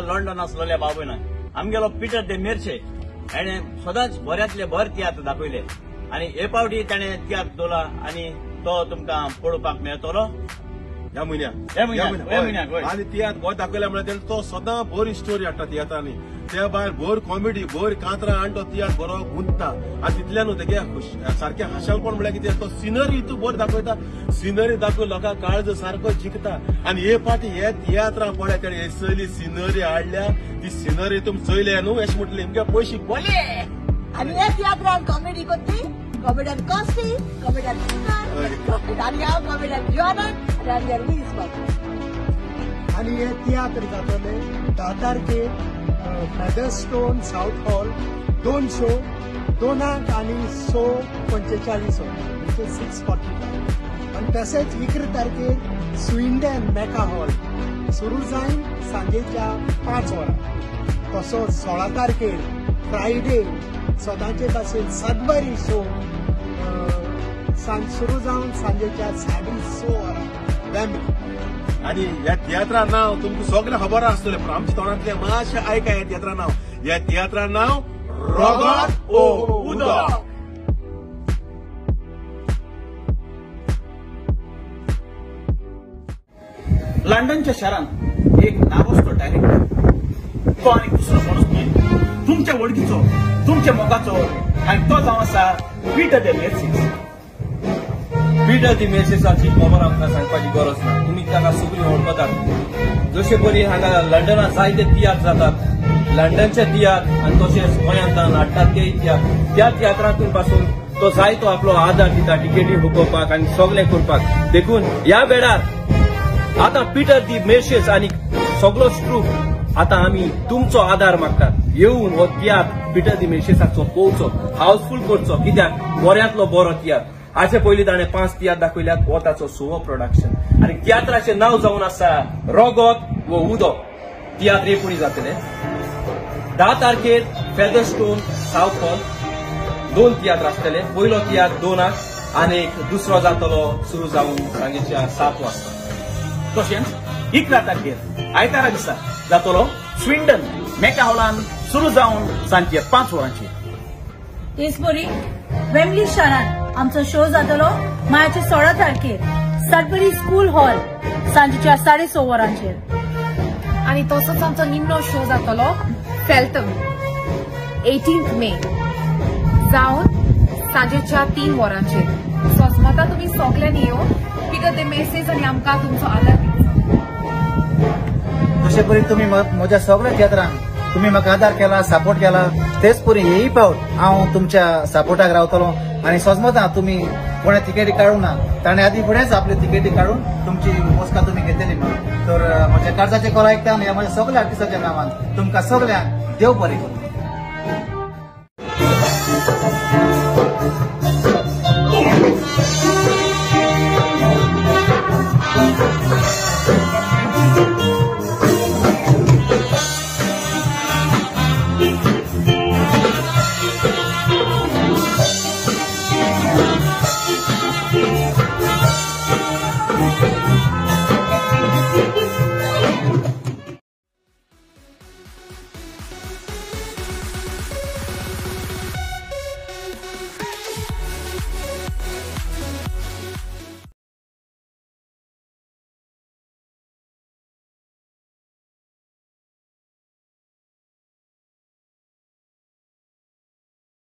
London असलेल्या बाबून आमगेलो Peter दे मेरचे हेणे सदांच बऱ्यातले बरे तियात्र दाखयले आणि हे पावटी ताणे तियात्र दवरला आणि तो तुमकां पळोवपाक मेळटलो ह्या म्हयन्याक आणि तियात्र गोंय दाखयल्या म्हळ्यार तो सदां बरी स्टोरी हाडटा तियात्रांनी त्या भायर भर कॉमेडी भर कांतरां आनी तो तियात्र बरो गुंतता आनी तितल्यान तेगे सारकें हाशालपण म्हळ्यार कितें तो सिनरी इतू बरी दाखयता सिनरी दाखोवन लोकांक काळज सारको जिखता आनी हे फाटी हे तियात्रां पळय तेणें हे चली सिनरी हाडल्या ती सिनरी तुमी चयले न्हू अशें म्हटलें आमगे पयशे बोले आनी हे तियात्रान कॉमेडी करती कॉमेडियन कॉस्टी कॉमेडियन आनी हांव कॉमेडियन जॉनन आनी हांव लुईस बाबू आनी हे तियात्र जातले 10 तारखेर फेदरस्टोन साउथ हॉल 2 शो 2 आनी 6:45 म्हणजे 6:45 आनी तशेंच 11 तारखेर स्विंडन मेका हॉल सुरू जावन सांजेच्या 5 वरां तसोच 16 तारखेर फ्रायडे सदांचे भाशेन सातबारी शो सांज सुरू जावन सांजेच्या 6:30 वरां वेंबली आणि ह्या तियात्रा नाव तुमकां सगळें खबर आसतलें पण आमच्या तोंडांतलें मातशें आयका ह्या तियात्रा नाव ह्या तियात्रा नाव रगत ओ उदक. लंडनच्या शारांत एक नाव असतो डायरेक्टर. तो आनी दुसरो मनीस न्ही, तुमच्या वळखीचो, तुमच्या मोगाचो, आनी तो जावन आसा पीटर द मेर्सीस. पीटर दी मेर्सेसाची खबर आमकां सांगपाची गरज ना, तुमी ताका सगळीं वळखतात. जशे परी हांगा लंडनात जायते तियात्र जातात, लंडनचे तियात्र आनी तशेंच गोंयांत हाडटात ते तियात्र. त्या तियात्रांतून पासून तो जायतो आपलो आदार दिता टिकेटी हुकोवपाक आनी सगळें करपाक. देखून ह्या वेळार आता पीटर दी मेर्सेस आनी सगळो ट्रूप आता आमी तुमचो आदार मागतात. येवन हो तियात्र पीटर दी मेर्सेसाचो पळोवचो, हाऊसफुल करचो, कित्याक बऱ्यांतलो बरो तियात्र. हाचे पयलीं ताणें 5 तियात्र दाखयल्यात, हो ताचो 6वो प्रोडक्शन. आनी तियात्राचें नांव जावन आसा रगत वो उदक. तियात्र एकुणी जातले 10 तारखेर फेदरस्टोन साउथ हॉल 2 तियात्र आसतले. पयलो तियात्र 2 आनी दुसरो जातलो सुरू जावन सांजेच्या 7 वाजता. तशेंच 11 तारखेर आयतारा दिसा जातलो स्विंडन मेका हॉलान सुरू जावन सांजचे 5 वरांचेर. तेच बरी वेम्बली शारान आमचो शो जातलो मायाचे 16 तारखेर सडबरी स्कूल हॉल सांजेच्या 6:30 वरांचेर. आणि तसोच आमचो निमणो शो जातलो फेल्टम 18 मे जावन सांजेच्या 3 वरांचेर. सोजमता तुम्ही सगळ्यांनी येवन पीटर दी मेर्सेस आणि आमकां तुमचो आदार दिवचो. तशे परी तुम्ही म्हज्या सगळ्या तियात्रांक तुम्ही म्हाका आदार केला, सपोर्ट केला, तेच परी हेय फावट हांव तुमच्या सपोर्टाक रावतलो. आनी सोजमता तुम्ही कोणे तिकेटी काडूं ना, ताणें आदी फुडेंच आपली तिकेटी काडून तुमची मोस्का तुम्ही घेतली म्हणून. तर म्हज्या काळजाचे कॉल आयकता आनी म्हज्या सगळ्या आर्टिस्टाच्या नांवान तुमकां सगळ्यांक देव बरें करूं.